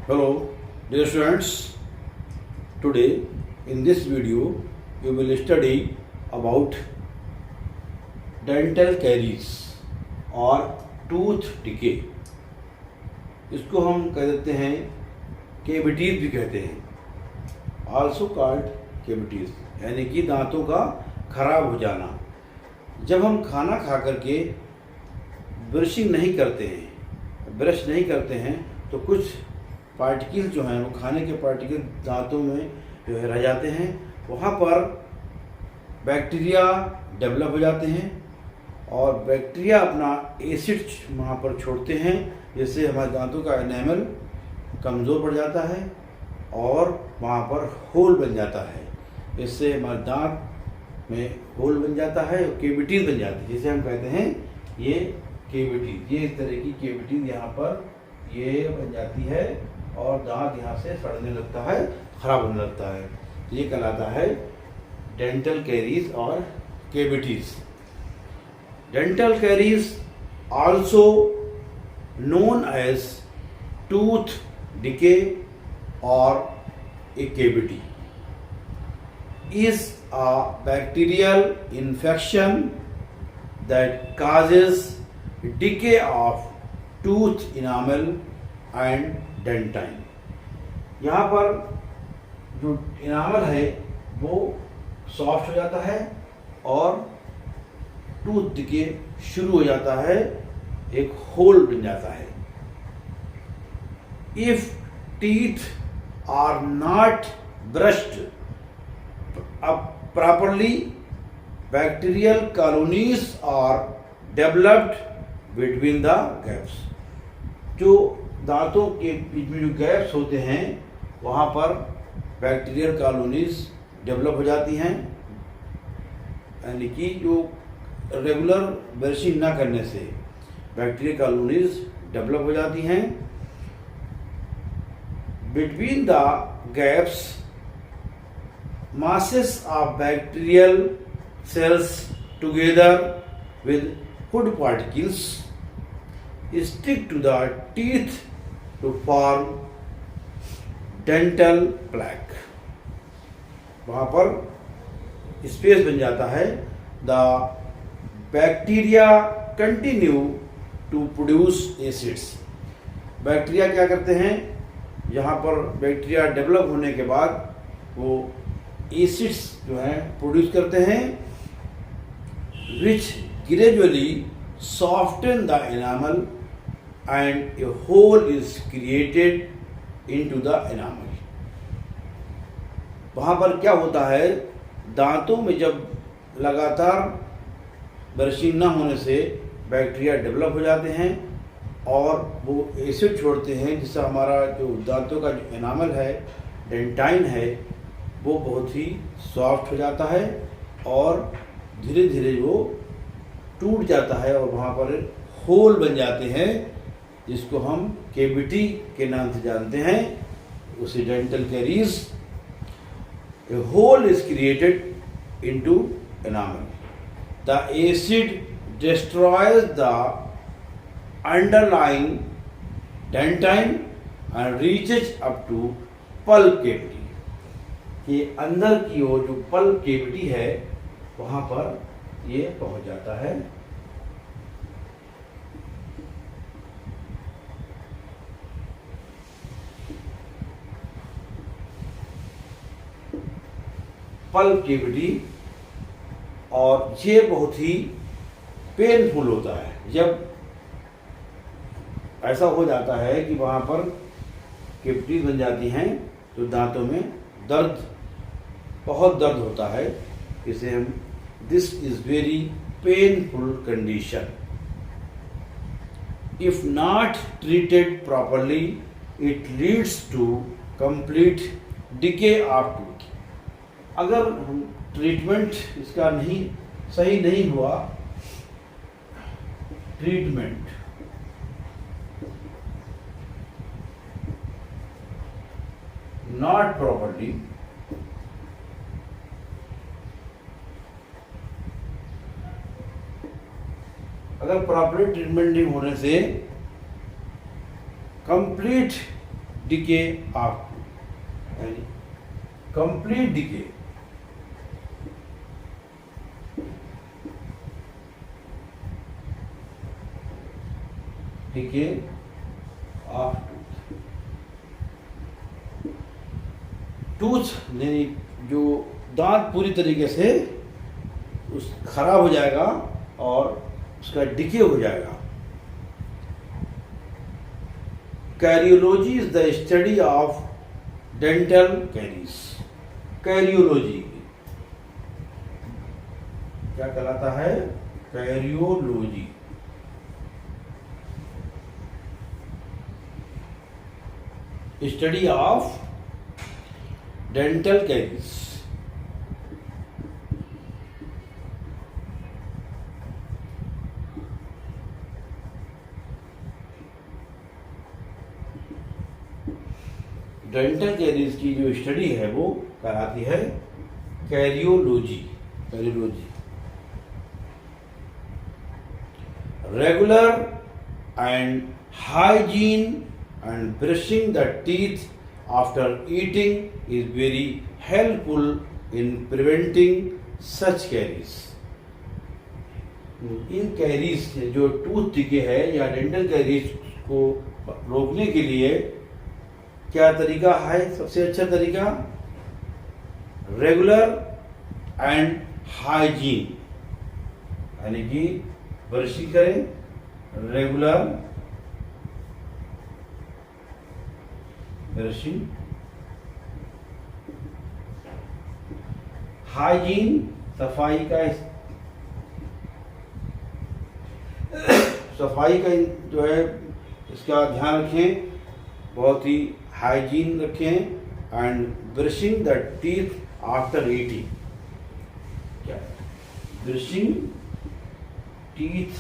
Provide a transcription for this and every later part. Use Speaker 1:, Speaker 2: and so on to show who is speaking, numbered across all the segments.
Speaker 1: Hello, dear students. Today, in this video, we will study about dental caries और tooth decay. इसको हम कह देते हैं cavities भी कहते हैं, also called cavities, यानी कि दांतों का खराब हो जाना. जब हम खाना खा करके ब्रशिंग नहीं करते हैं, ब्रश नहीं करते हैं, तो कुछ पार्टिकल जो हैं वो खाने के पार्टिकल दांतों में जो है रह जाते हैं. वहाँ पर बैक्टीरिया डेवलप हो जाते हैं और बैक्टीरिया अपना एसिड वहाँ पर छोड़ते हैं, जिससे हमारे दांतों का एनामल कमज़ोर पड़ जाता है और वहाँ पर होल बन जाता है. इससे हमारे दांत में होल बन जाता है और केविटीज बन जाती है, जिसे हम कहते हैं ये केविटीज. ये इस तरह की केविटीज यहाँ पर ये बन जाती है और दांत यहाँ से सड़ने लगता है, खराब होने लगता है. ये कहलाता है डेंटल कैरीज और cavities. Dental caries also known as tooth decay और a cavity is a bacterial infection that causes decay of tooth enamel and dentine. यहाँ पर जो इनामल है वो सॉफ्ट हो जाता है और टूथ डिके शुरू हो जाता है, एक होल बन जाता है. If teeth are not brushed properly, bacterial colonies are developed between the gaps. जो दांतों के बीच में जो गैप्स होते हैं वहाँ पर बैक्टीरियल कॉलोनीज डेवलप हो जाती हैं, यानी कि जो रेगुलर ब्रशिंग ना करने से बैक्टीरियल कॉलोनीज डेवलप हो जाती हैं. Between the gaps masses of bacterial cells together with food particles stick to the teeth to form dental plaque. वहाँ पर स्पेस बन जाता है. The bacteria continue to produce acids. Bacteria क्या करते हैं, यहाँ पर बैक्टीरिया डेवलप होने के बाद वो एसिड्स जो हैं प्रोड्यूस करते हैं, which gradually soften the enamel and a hole is created into the enamel. वहाँ पर क्या होता है, दांतों में जब लगातार ब्रशिंग ना होने से बैक्टीरिया डेवलप हो जाते हैं और वो एसिड छोड़ते हैं, जिससे हमारा जो दांतों का जो एनामल है, डेंटाइन है, वो बहुत ही सॉफ्ट हो जाता है और धीरे धीरे वो टूट जाता है और वहाँ पर होल बन जाते हैं, जिसको हम केविटी के नाम से जानते हैं. उसे dental caries. A hole is created into enamel. The acid destroys the underlying dentine and reaches up to pulp cavity. ये अंदर की ओर जो पल्प केविटी है वहां पर ये पहुंच जाता है. Pulp cavity. और ये बहुत ही पेनफुल होता है. जब ऐसा हो जाता है कि वहां पर केविटी बन जाती हैं तो दांतों में दर्द, बहुत दर्द होता है. इसे हम this is very painful condition. If not treated properly it leads to complete decay of tooth. अगर हम ट्रीटमेंट इसका सही नहीं हुआ, ट्रीटमेंट not properly, अगर प्रॉपरली ट्रीटमेंट नहीं होने से कंप्लीट डिके ऑफ, यानी complete decay, decay of tooth, यानी जो दांत पूरी तरीके से उस खराब हो जाएगा और उसका डिके हो जाएगा। Karyology is the study of dental caries. Karyology क्या कहलाता है? Karyology. Study of dental caries. Dental caries की जो स्टडी है वो कराती है karyology. Karyology regular and hygiene and brushing the teeth after eating is very helpful in preventing such carries. In carries से जो टूथ डिके है या डेंटल कैरीज को रोकने के लिए क्या तरीका है? सबसे अच्छा तरीका रेगुलर एंड हाइजीन, यानी कि ब्रशिंग करें, रेगुलर ब्रशिंग, हाइजीन सफाई का जो है इसका ध्यान रखें, बहुत ही हाइजीन रखें। And brushing the teeth after eating, क्या brushing teeth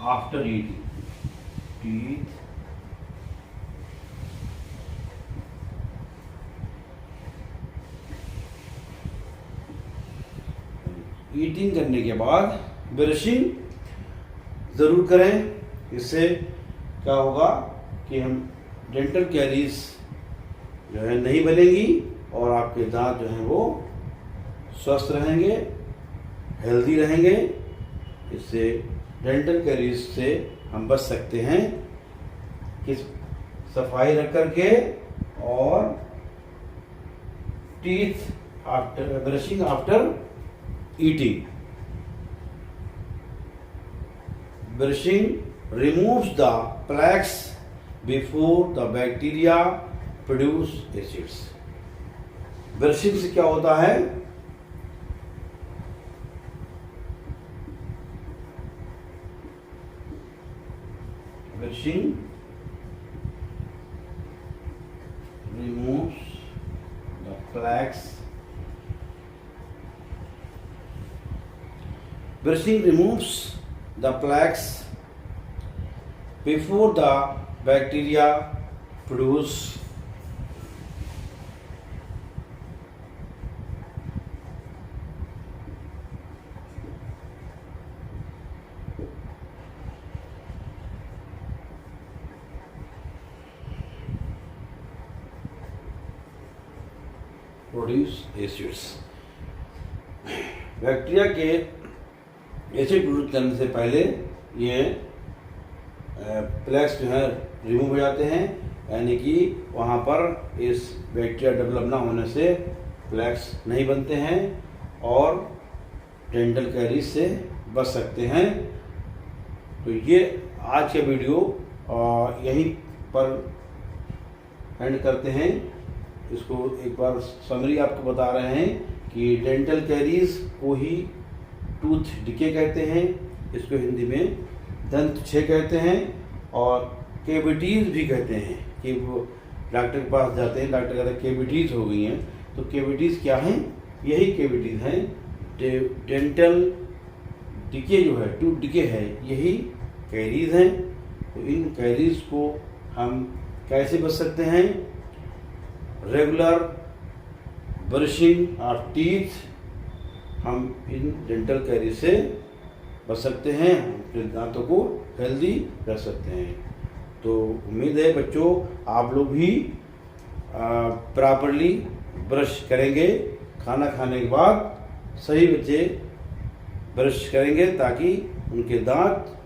Speaker 1: after eating, teeth eating करने के बाद ब्रशिंग जरूर करें। इससे क्या होगा कि हम डेंटल कैरीज जो है नहीं बनेगी और आपके दांत जो हैं वो स्वस्थ रहेंगे, हेल्दी रहेंगे। इससे डेंटल कैरीज से हम बच सकते हैं किस सफाई रख करके और teeth after brushing after eating. Brushing removes the प्लैक्स before the bacteria produce acids. Brushing से क्या होता है? Brushing removes the plaques. Brushing removes the plaques before the bacteria produce acids. Bacteria के एसिड प्रोड्यूस करने से पहले ये प्लेक्स जो है रिमूव हो जाते हैं, यानी कि वहाँ पर इस बैक्टीरिया डेवलप ना होने से प्लेक्स नहीं बनते हैं और डेंटल कैरीज से बच सकते हैं। तो ये आज का वीडियो यहीं पर एंड करते हैं। इसको एक बार समरी आपको बता रहे हैं कि डेंटल कैरीज को ही टूथ डिके कहते हैं, इसको हिंदी में दंत क्षय कहते हैं और कैविटीज भी कहते हैं। कि वो डॉक्टर के पास जाते हैं, डॉक्टर कहते हैं कैविटीज हो गई हैं, तो कैविटीज क्या हैं? यही कैविटीज हैं। डेंटल डिके जो है, टूथ डिके है, यही कैरीज हैं। तो इन कैरीज को हम कैसे बच सकते हैं? रेगुलर ब्रशिंग ऑफ टीथ, हम इन डेंटल कैरीज से बच सकते हैं, अपने दांतों को हेल्दी रख सकते हैं। तो उम्मीद है बच्चों आप लोग भी प्रॉपरली ब्रश करेंगे, खाना खाने के बाद सही बच्चे ब्रश करेंगे ताकि उनके दांत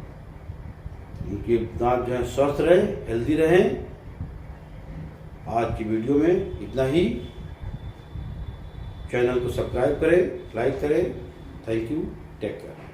Speaker 1: जो है स्वस्थ रहे, हेल्दी रहें। आज की वीडियो में इतना ही। चैनल को सब्सक्राइब करें, लाइक करें। Thank you, take care.